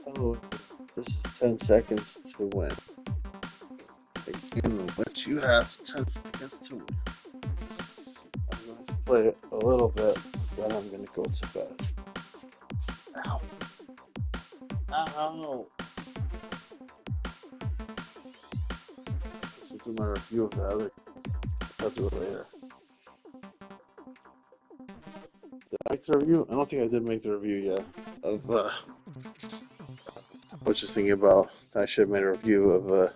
Oh, this is 10 seconds to win. A game in which you have 10 seconds to win. I'm going to play it a little bit, then I'm going to go to bed. Ow. Ow. I should do my review of the other. I'll do it later. Did I make the review? I don't think I did make the review yet of I was just thinking about I should have made a review of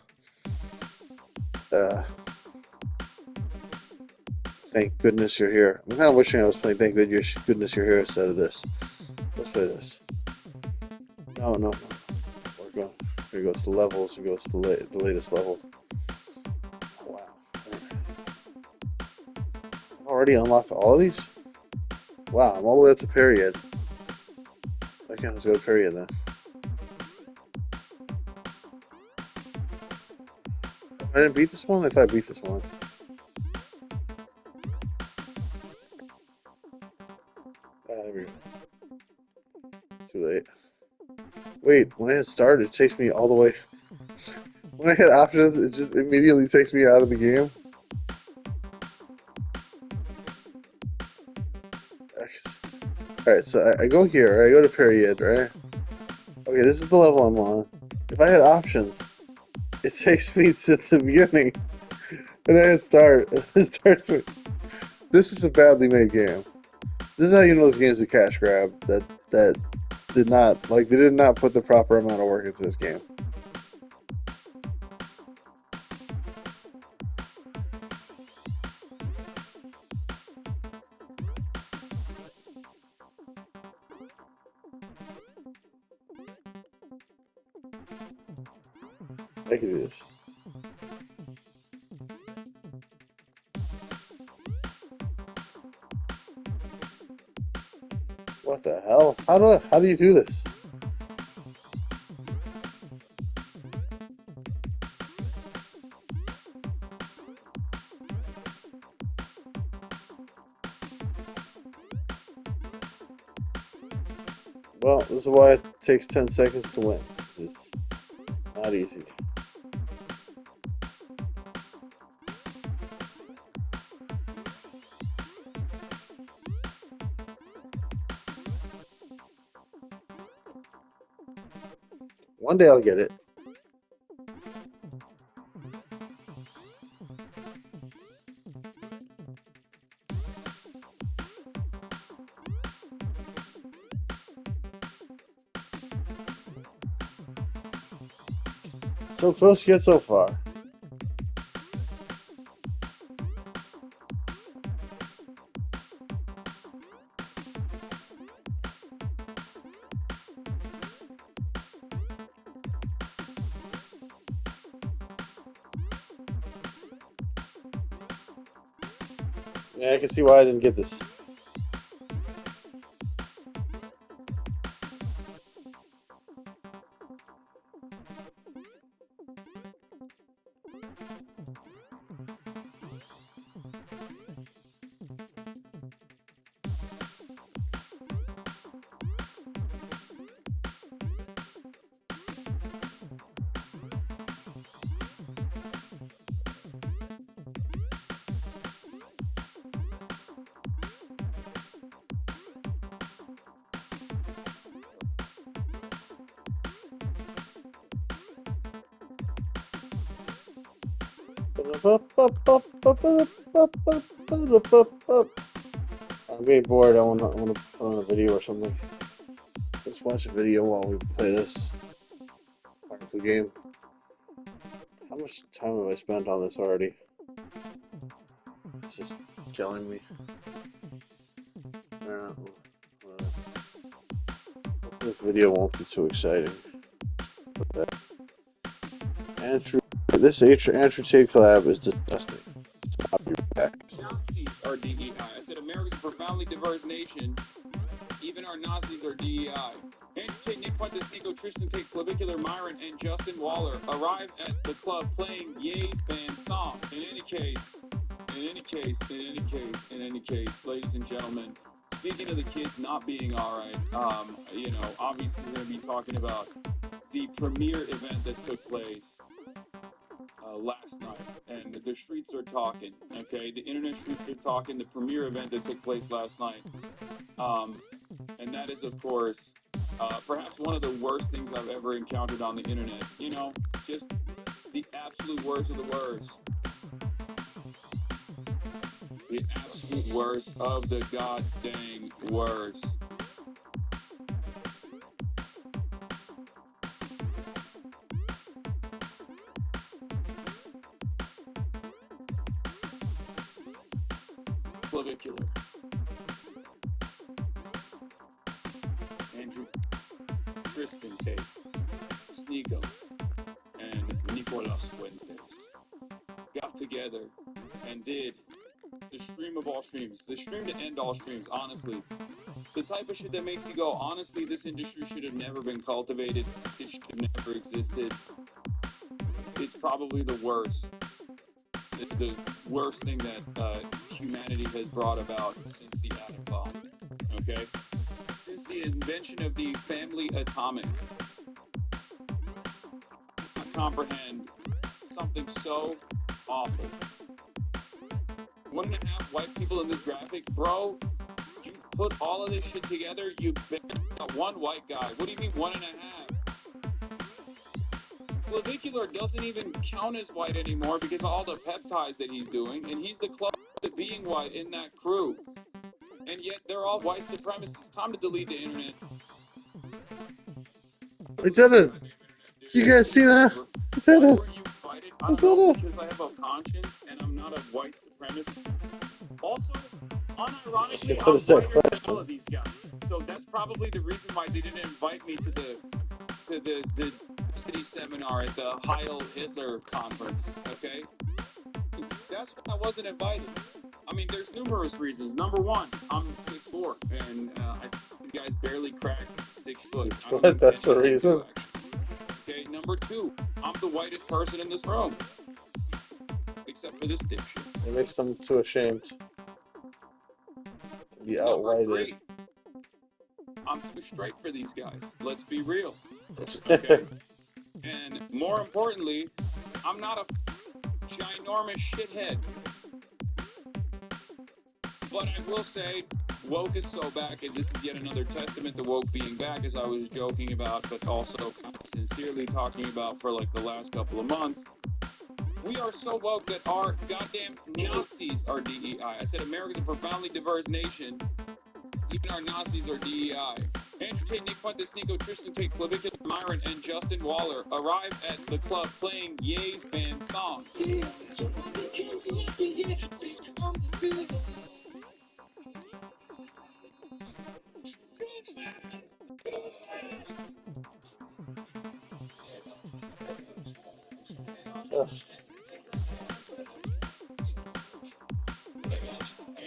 Thank Goodness You're Here. I'm kind of wishing I was playing Thank Goodness You're Here instead of this. Let's play this. No. We're going to go to the levels and go to the latest level. Wow. I've already unlocked all of these? Wow, I'm all the way up to period. I can't just go to period then. Oh, I didn't beat this one? I thought I beat this one. There we go. Too late. Wait, when I hit start, it takes me all the way. When I hit options, it just immediately takes me out of the game. Alright, so I go here, I go to period, right? Okay, this is the level I'm on. If I had options, it takes me to the beginning. And I hit start. It starts with. This is a badly made game. This is how you know this game's a cash grab. That did not, they did not put the proper amount of work into this game. I can do this. What the hell? How do you do this? Well, this is why it takes 10 seconds to win. It's not easy. One day I'll get it. So close yet so far. Yeah, I can see why I didn't get this. I'm getting bored. I want to put on a video or something. Let's watch a video while we play this wonderful game. How much time have I spent on this already? It's just killing me. This video won't be too exciting. This Andrew Tate collab is disgusting. I'll be back. Nazis are DEI. I said America's a profoundly diverse nation. Even our Nazis are DEI. Andrew Tate, Nick Fuentes, Nico, Tristan Tate, Clavicular, Myron, and Justin Waller arrived at the club playing Ye's band song. In any case, ladies and gentlemen, speaking of the kids not being all right, obviously we're going to be talking about the premiere event that took place last night, and the streets are talking. Okay, the internet streets are talking. The premiere event that took place last night, and that is, of course, perhaps one of the worst things I've ever encountered on the internet. Just the absolute worst of the worst. The absolute worst of the goddamn worst. Clavicular. Andrew, Tristan Tate, Sneeko, and Nicolas Fuentes got together and did the stream of all streams, the stream to end all streams. Honestly, the type of shit that makes you go, honestly, this industry should have never been cultivated. It should have never existed. It's probably the worst. The worst thing that humanity has brought about since the atom bomb. Okay? Since the invention of the family atomics. I can't comprehend something so awful. 1.5 white people in this graphic, bro. You put all of this shit together, you got one white guy. What do you mean 1.5? Clavicular doesn't even count as white anymore because of all the peptides that he's doing, and he's the closest to being white in that crew. And yet they're all white supremacists. Time to delete the internet. I did it. Do you guys see that? I did it. I don't know, because I have a conscience and I'm not a white supremacist. Also, unironically, I'm whiter than all of these guys. So that's probably the reason why they didn't invite me to the city seminar at the Heil Hitler conference. Okay, that's why I wasn't invited. I mean, there's numerous reasons. Number one, I'm 6'4", and these guys barely crack 6 foot. What? That's the reason? Okay, number two, I'm the whitest person in this room. Except for this dipshit. It makes them too ashamed to be Number out-whited. three, I'm too straight for these guys. Let's be real. Okay? And more importantly, I'm not a ginormous shithead. But I will say, woke is so back, and this is yet another testament to woke being back, as I was joking about, but also kind of sincerely talking about for like the last couple of months. We are so woke that our goddamn Nazis are DEI. I said America's a profoundly diverse nation. Even our Nazis are DEI. Andrew Tate, Nick Fuentes, Sneeko, Tristan Tate, Clavicular, Myron, and Justin Waller arrive at the club playing Ye's band song.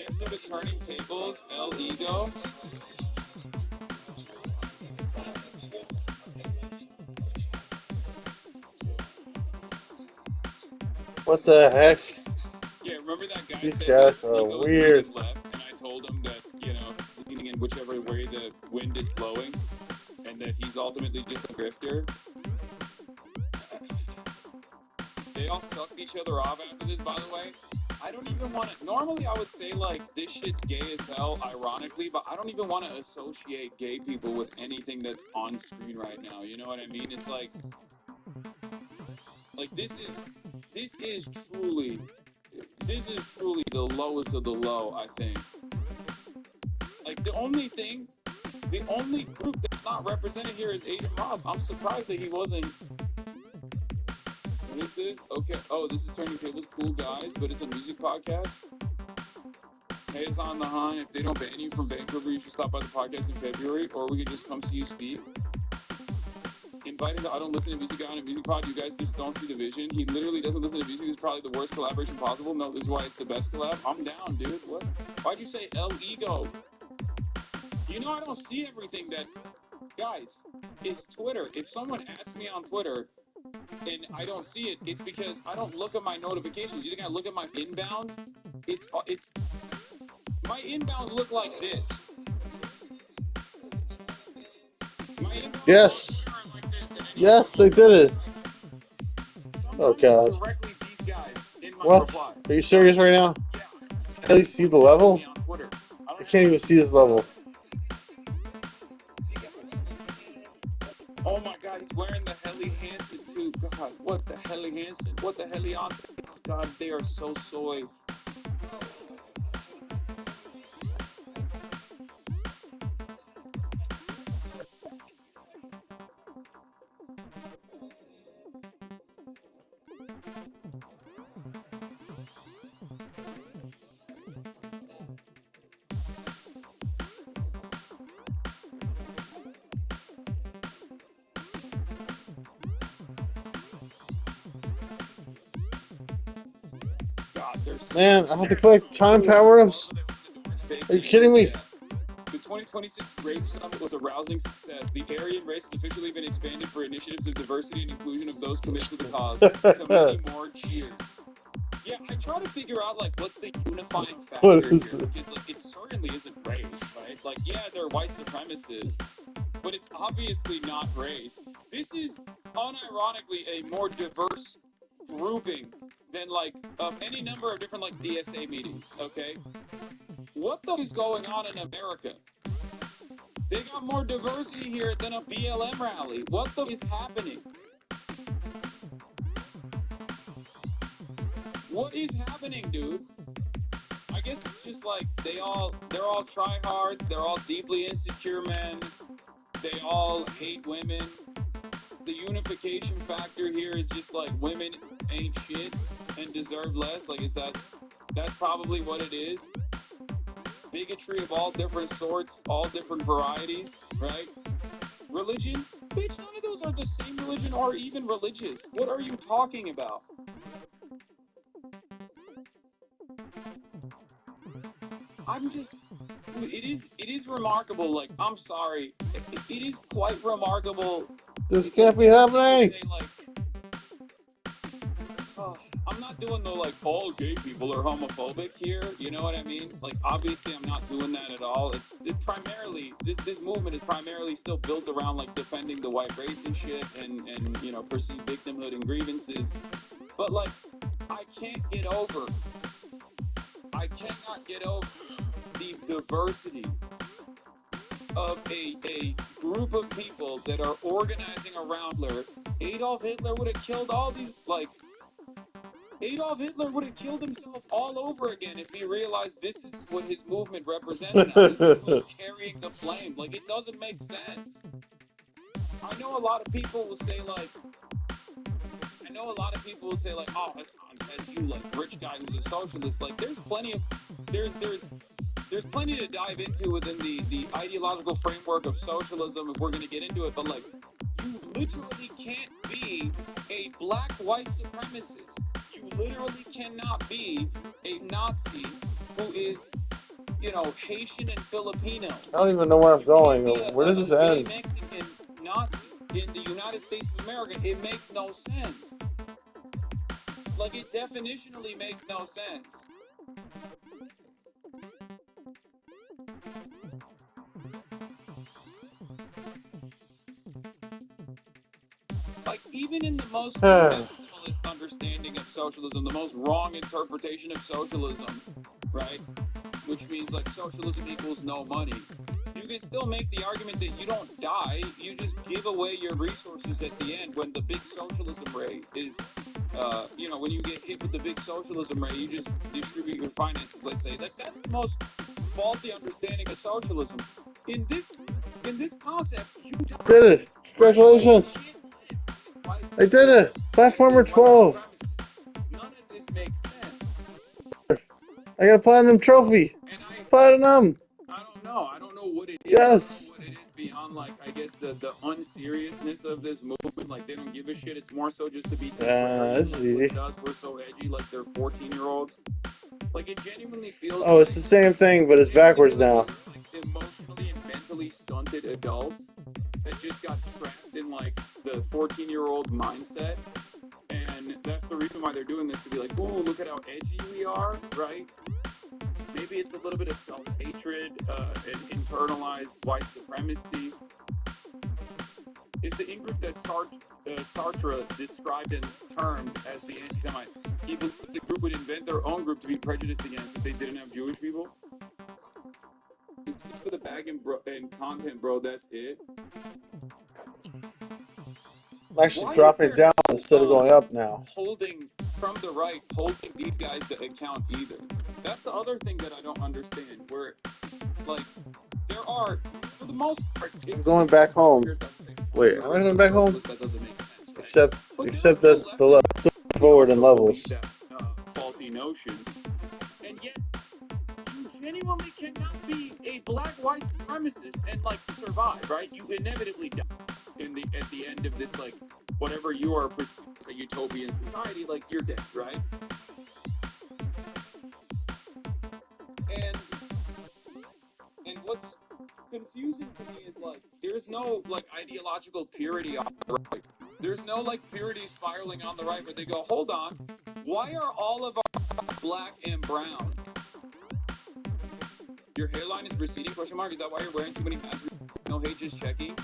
Instead of turning tables, El Ego. What the heck? Yeah, remember that guy These said guys that are Sneeko's weird. leaning left, and I told him that, he's leaning in whichever way the wind is blowing, and that he's ultimately just a grifter. They all sucked each other off after this, by the way. I don't even want to... Normally, I would say, like, this shit's gay as hell, ironically, but I don't even want to associate gay people with anything that's on screen right now. You know what I mean? It's like... Like, this is truly the lowest of the low, I think. Like, the only group that's not represented here is Aiden Ross. I'm surprised that he wasn't... What is this? Okay. Oh, this is Turning Tables. Cool guys, but it's a music podcast. Hey, it's on the hunt. If they don't ban you from Vancouver, you should stop by the podcast in February, or we could just come see you speak. Inviting the I don't listen to music guy on a music pod. You guys just don't see the vision. He literally doesn't listen to music. It's probably the worst collaboration possible. No, this is why it's the best collab. I'm down, dude. What? Why'd you say El Ego? You know I don't see everything that... Guys, it's Twitter. If someone adds me on Twitter and I don't see it, it's because I don't look at my notifications. You think I look at my inbounds? It's my inbounds look like this. My inbox Yes. are like this, and any Yes, I did it. Oh, sometimes God. directly these guys in my What? replies. Are you serious right now? Yeah. Can I see the level? Me on Twitter. I I don't can't even see this level. Oh my God, he's wearing the Helly Hansen too. God, what the Helly Hansen? What the Helly on? God, they are so soy. God, they're so Man, I have to collect time power-ups? Are you kidding me? The 2026 Rape Summit was a rousing success. The Aryan race has officially been expanded for initiatives of diversity and inclusion of those committed to the cause. To many more cheers. Yeah, I try to figure out like what's the unifying factor What here is this? because like it certainly isn't race, right? Like yeah, they're white supremacists, but it's obviously not race. This is unironically a more diverse grouping than like any number of different like DSA meetings. Okay, what the is going on in America? They got more diversity here than a BLM rally. What the is happening? What is happening, dude? I guess it's just like they're all tryhards. They're all deeply insecure men. They all hate women. The unification factor here is just like women ain't shit and deserve less. Like, that's probably what it is. Bigotry of all different sorts, all different varieties, right? Religion? Bitch, none of those are the same religion or even religious. What are you talking about? I'm just, dude, it is remarkable. Like, I'm sorry, it is quite remarkable. This can't be happening. Say, like, I'm not doing the like all gay people are homophobic here. You know what I mean? Like, obviously, I'm not doing that at all. It primarily this movement is primarily still built around like defending the white race and shit, and you know perceived victimhood and grievances. But like, I cannot get over the diversity of a group of people that are organizing around Hitler. Adolf Hitler would have killed all these, like, Adolf Hitler would have killed himself all over again if he realized this is what his movement represented now. This is who's carrying the flame. Like, it doesn't make sense. I know a lot of people will say, like, oh, Hassan says you, like, rich guy who's a socialist. Like, there's plenty to dive into within the ideological framework of socialism if we're going to get into it, but like, you literally can't be a black white supremacist. You literally cannot be a Nazi who is, you know, Haitian and Filipino. I don't even know where I'm going. Where does this end? Mexican Nazi in the United States of America. It makes no sense. Like, it definitionally makes no sense. Like, even in the most maximalist understanding of socialism, the most wrong interpretation of socialism, right? Which means, like, socialism equals no money. You can still make the argument that you don't die, you just give away your resources at the end when the big socialism rate is, you know, when you get hit with the big socialism rate, you just distribute your finances, let's say. Like, that's the most faulty understanding of socialism. In this concept, you Did it. Congratulations. I did it. Platformer 12. None of this makes sense. I got a platinum trophy. Platinum. I don't know what it is. Yes. What it is beyond, like, I guess the unseriousness of this movement. Like, they don't give a shit. It's more so just to be this is easy. We're so edgy, like they're 14-year-olds. Like, it genuinely feels. Oh, it's the same thing, but it's backwards now. Like emotionally and mentally stunted adults that just got trapped in like the 14-year-old mindset, and that's the reason why they're doing this, to be like, oh, look at how edgy we are, right? Maybe it's a little bit of self-hatred and internalized white supremacy. is the in-group that Sartre described and termed as the anti-Semite. He believed the group would invent their own group to be prejudiced against if they didn't have Jewish people. It's for the bag and content, bro. That's it. I'm actually dropping down instead of going up now. Holding from the right, holding these guys to account either. That's the other thing that I don't understand. Where, like, there are, for the most part, I'm going back home. Wait, am I going back home? That doesn't make sense. Right? Except that the left forward in levels. That, faulty notion, and yet you genuinely cannot be a black white supremacist and like survive, right? You inevitably die at the end of this, like, whatever you are as a utopian society, like, you're dead, right? And what's confusing to me is, like, there's no, like, ideological purity on the right. There's no, like, purity spiraling on the right where they go, hold on, why are all of our black and brown? Your hairline is receding, question mark? Is that why you're wearing too many hats? No hate, just checking?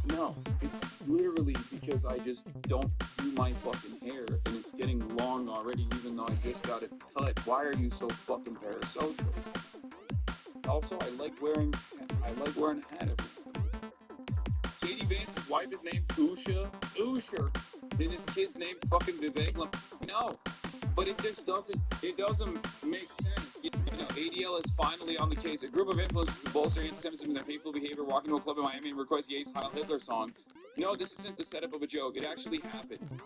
No, it's literally because I just don't do my fucking hair, and it's getting long already, even though I just got it cut. Why are you so fucking parasocial? Also, I like wearing a hat every day. JD Vance's wife is named Usher. Then his kid's named fucking Vivek. No, but it just doesn't make sense. You know, ADL is finally on the case. A group of influencers to bolster anti-Semitism and their hateful behavior walk into a club in Miami and request Ye's Heil Hitler song. No, this isn't the setup of a joke. It actually happened.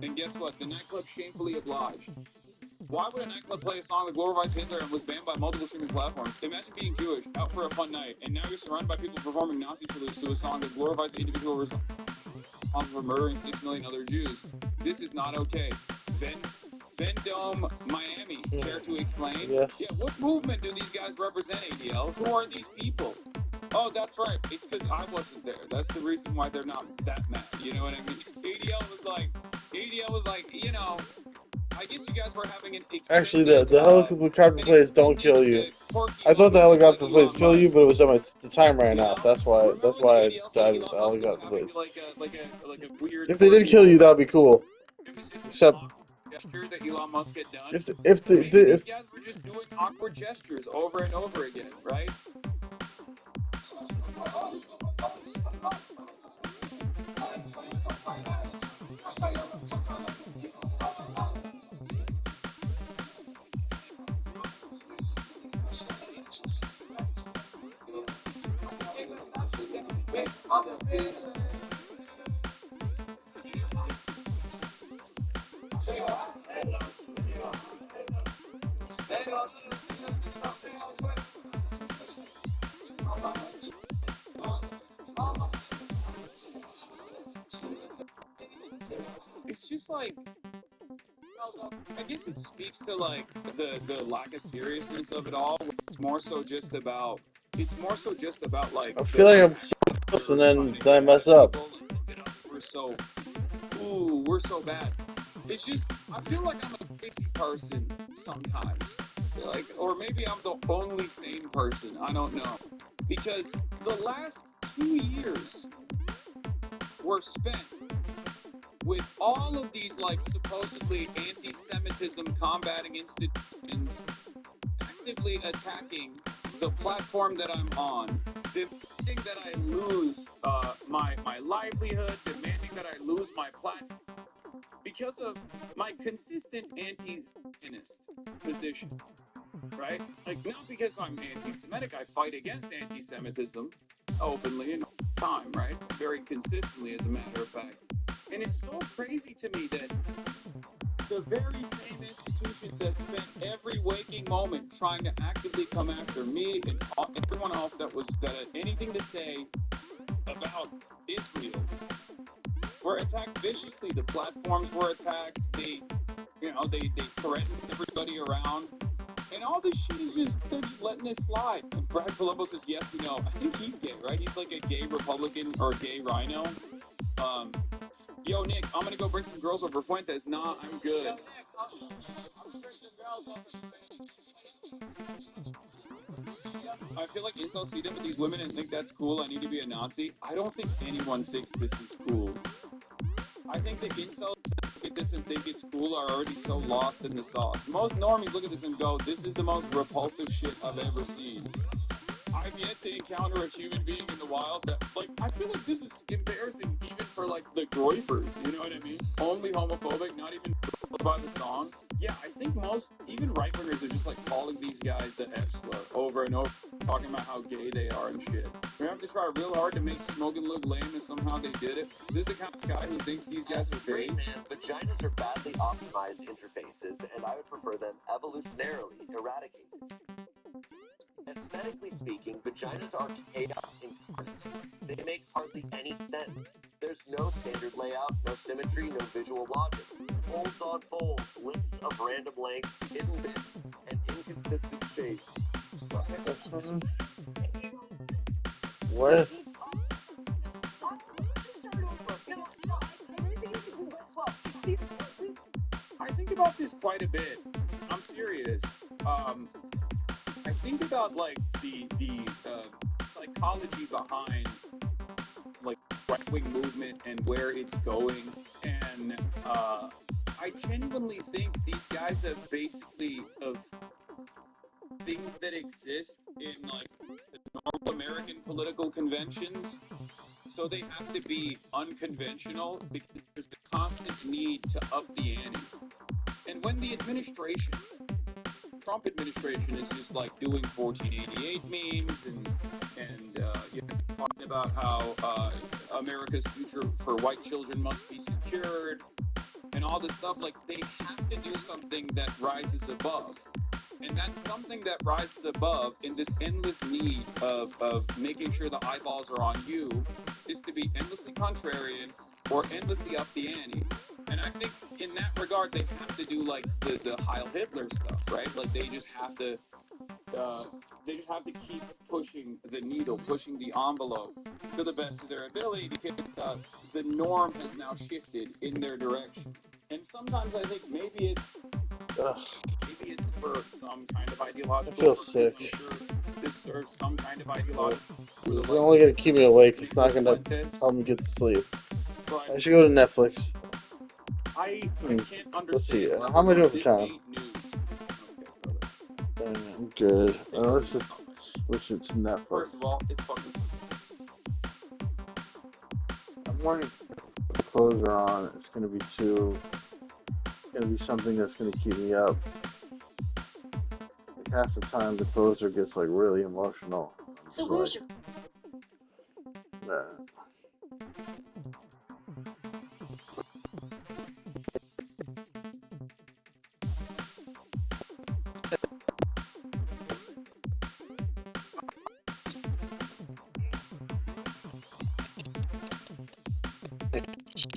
And guess what? The nightclub shamefully obliged. Why would a nightclub play a song that glorifies Hitler and was banned by multiple streaming platforms? Imagine being Jewish, out for a fun night, and now you're surrounded by people performing Nazi salutes to a song that glorifies the individual responsible for murdering 6 million other Jews. This is not okay. Vendome, Miami. Care to explain? Yes. Yeah, what movement do these guys represent, ADL? Who are these people? Oh, that's right. It's because I wasn't there. That's the reason why they're not that mad. You know what I mean? ADL was like, you know, I guess you guys were having an extended, Actually, the helicopter plays don't kill you. I thought the helicopter plays kill you, but it was the time ran out. That's why I died with the helicopter plays. Like a weird. If they did kill you, that'd be cool. It was just Except an gesture that Elon Musk had done. if these guys were just doing awkward gestures over and over again, right? It's just like, I guess it speaks to like the lack of seriousness of it all. It's more so just about like, I feel like I'm so close and then I mess up. We're so bad. It's just, I feel like I'm a crazy person sometimes. Like, or maybe I'm the only sane person. I don't know. Because the last 2 years were spent with all of these, like, supposedly anti-Semitism combating institutions actively attacking the platform that I'm on, demanding that I lose my livelihood, demanding that I lose my platform because of my consistent anti-Zionist position, right? Like, not because I'm anti-Semitic, I fight against anti-Semitism openly and all the time, right? Very consistently, as a matter of fact. And it's so crazy to me that the very same institutions that spent every waking moment trying to actively come after me and everyone else that had anything to say about Israel were attacked viciously. The platforms were attacked. They threatened everybody around. And all this shit is they're just letting it slide. And Brad Colombo says, yes, we know. I think he's gay, right? He's like a gay Republican or a gay rhino. Yo, Nick, I'm gonna go bring some girls over Fuentes. Nah, I'm good. I feel like incels see them with these women and think that's cool. I need to be a Nazi. I don't think anyone thinks this is cool. I think the incels that look at this and think it's cool are already so lost in the sauce. Most normies look at this and go, this is the most repulsive shit I've ever seen. I've yet to encounter a human being in the wild that, like, I feel like this is embarrassing even for, like, the Groypers, you know what I mean? Only homophobic, not even by the song. Yeah, I think most, even right-wingers are just, like, calling these guys the F-slur over and over, talking about how gay they are and shit. We have to try real hard to make Smokin' look lame and somehow they did it. This is the kind of guy who thinks these guys are Great, gays. man. Vaginas are badly optimized interfaces, and I would prefer them evolutionarily eradicated. Aesthetically speaking, vaginas are chaos incarnate. They make hardly any sense. There's no standard layout, no symmetry, no visual logic. Folds on folds, lips of random lengths, hidden bits, and inconsistent shapes. What? I think about this quite a bit. I'm serious. I think about like the psychology behind like right-wing movement and where it's going, and I genuinely think these guys have basically of things that exist in like the normal American political conventions. So they have to be unconventional because there's a constant need to up the ante. And when the administration, Trump administration, is just like doing 1488 memes and you know, talking about how America's future for white children must be secured and all this stuff, like they have to do something that rises above. And that's something that rises above in this endless need of making sure the eyeballs are on you is to be endlessly contrarian or endlessly up the ante. And I think in that regard, they have to do like the Heil Hitler stuff, right? Like they just have to keep pushing the needle, pushing the envelope to the best of their ability because the norm has now shifted in their direction. And sometimes I think maybe it's for some kind of ideological. I feel sick. I'm sure this serves some kind of ideological. It's only gonna keep me awake. It's not gonna help me get to sleep. But I should go to Netflix. I can't understand. Let's see. How am I doing for this time? ain't news. Okay, brother. I'm good. Let's just switch it to Netflix. First of all, it's fucking. I'm wondering if the clothes are on. It's gonna be something that's gonna keep me up. Like half the time, the closer gets like really emotional. So where's your... Thank you.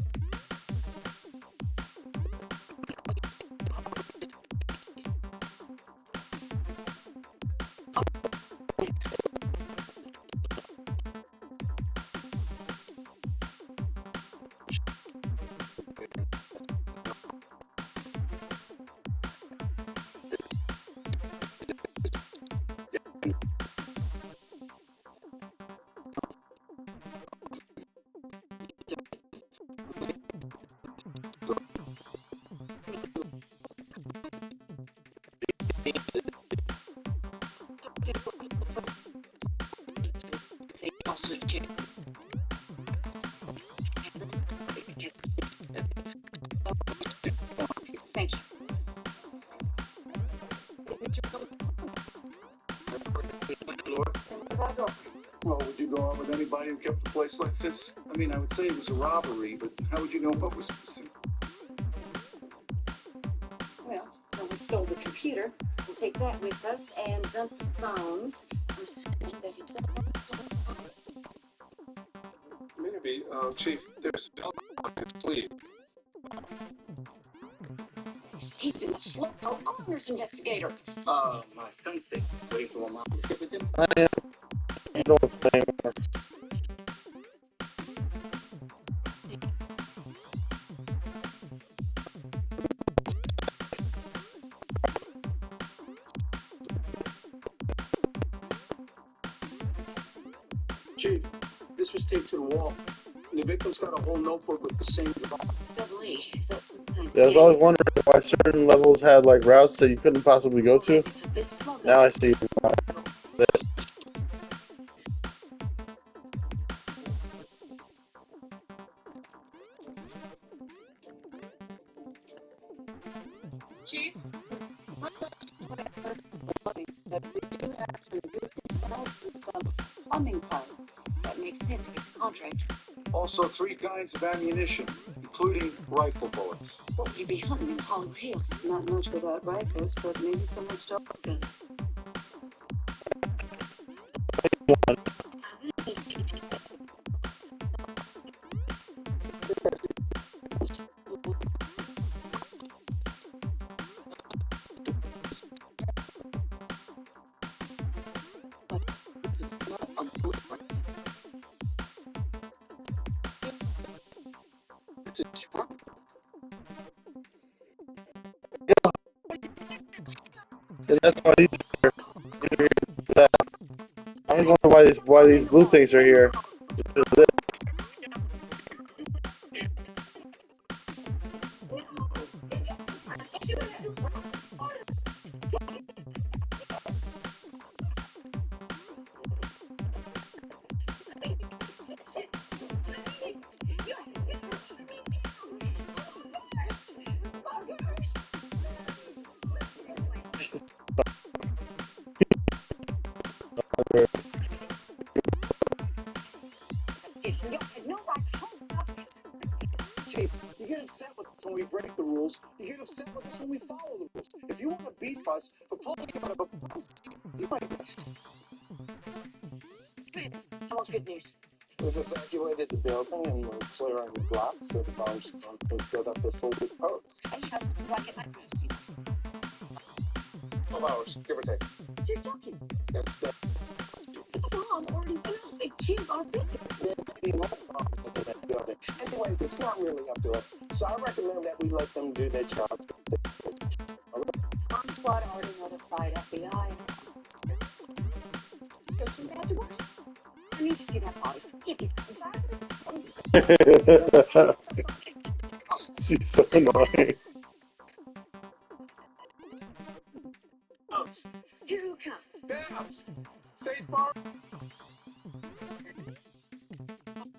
Well, would you go out with anybody who kept a place like this? I mean, I would say it was a robbery, but how would you know what was missing? Well, no one stole the computer. We'll take that with us and dump the phones. I'm assuming that it's Maybe, Chief, there's alcohol in his sleeve. He's been a slow coroner's investigator. My sensei, waiting for my mom to sit with him. I am. You don't think. Chief, this was taped to the wall. And the victim's got a whole notebook with the same device. Double E, is that some kind of Yeah, I was always wondering why certain levels had like routes that you couldn't possibly go to. It's a business model. Now I see why. This. Chief? That we do have some good files and some plumbing pipe. That makes sense if it's a contract. Also, 3 kinds of ammunition, including rifle bullets. What would you be hunting in Hollywood Hills? Not much without rifles, but maybe someone stole his guns. This is not a blueprint. It's a truck. And that's why these are here. I was wondering why these blue things are here. You have no right to hold us. Chief, you get upset with us when we break the rules. You get upset with us when we follow the rules. If you want to beef us for pulling you out of a box, you might be. I want good news. We've evacuated the building and we're clearing the blocks so the bombs can set up the full repose. I trust you. I get my privacy. 12 hours, give or take. You're joking. That's the The bomb already went off. It killed our victim. Anyway, it's not really up to us. So I recommend that we let them do their jobs. Bomb squad already notified FBI. Let's go to bad to worse. I need to see that body. If he's She's so annoying. Bombs. Here who comes. Bombs. Safe bar.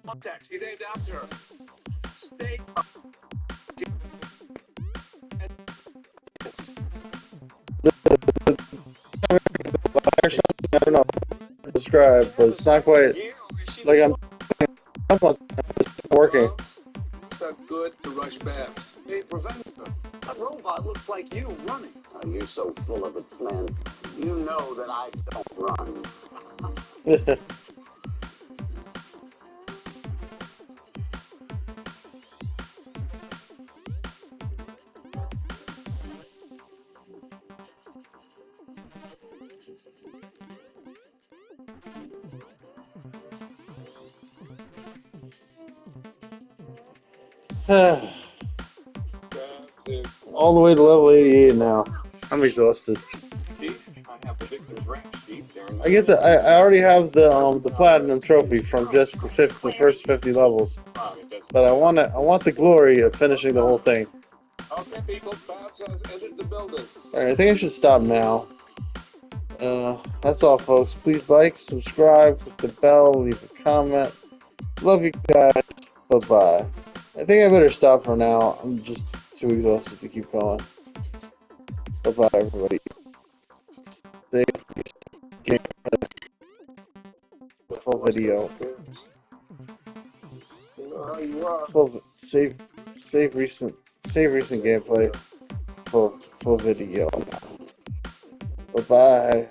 Contact. You named after her. Stay. Or something, I don't know. Describe, but it's not quite like I'm working. It's not good to rush Babs. Hey, Preventer, that robot looks like you running. Oh, you're so full of it, man. You know that I don't run. All the way to level 88 now. I'm exhausted. Steve, I have the victor's rank, Steve. I get the. I already have the platinum trophy from just the first 50 levels. But I want the glory of finishing the whole thing. Okay, people, Babs has entered the building. Alright, I think I should stop now. That's all, folks. Please like, subscribe, hit the bell, leave a comment. Love you guys. Bye-bye. I think I better stop for now. I'm just too exhausted to keep going. Bye-bye, everybody. Stay full video. Full save recent gameplay. Full video. Bye-bye.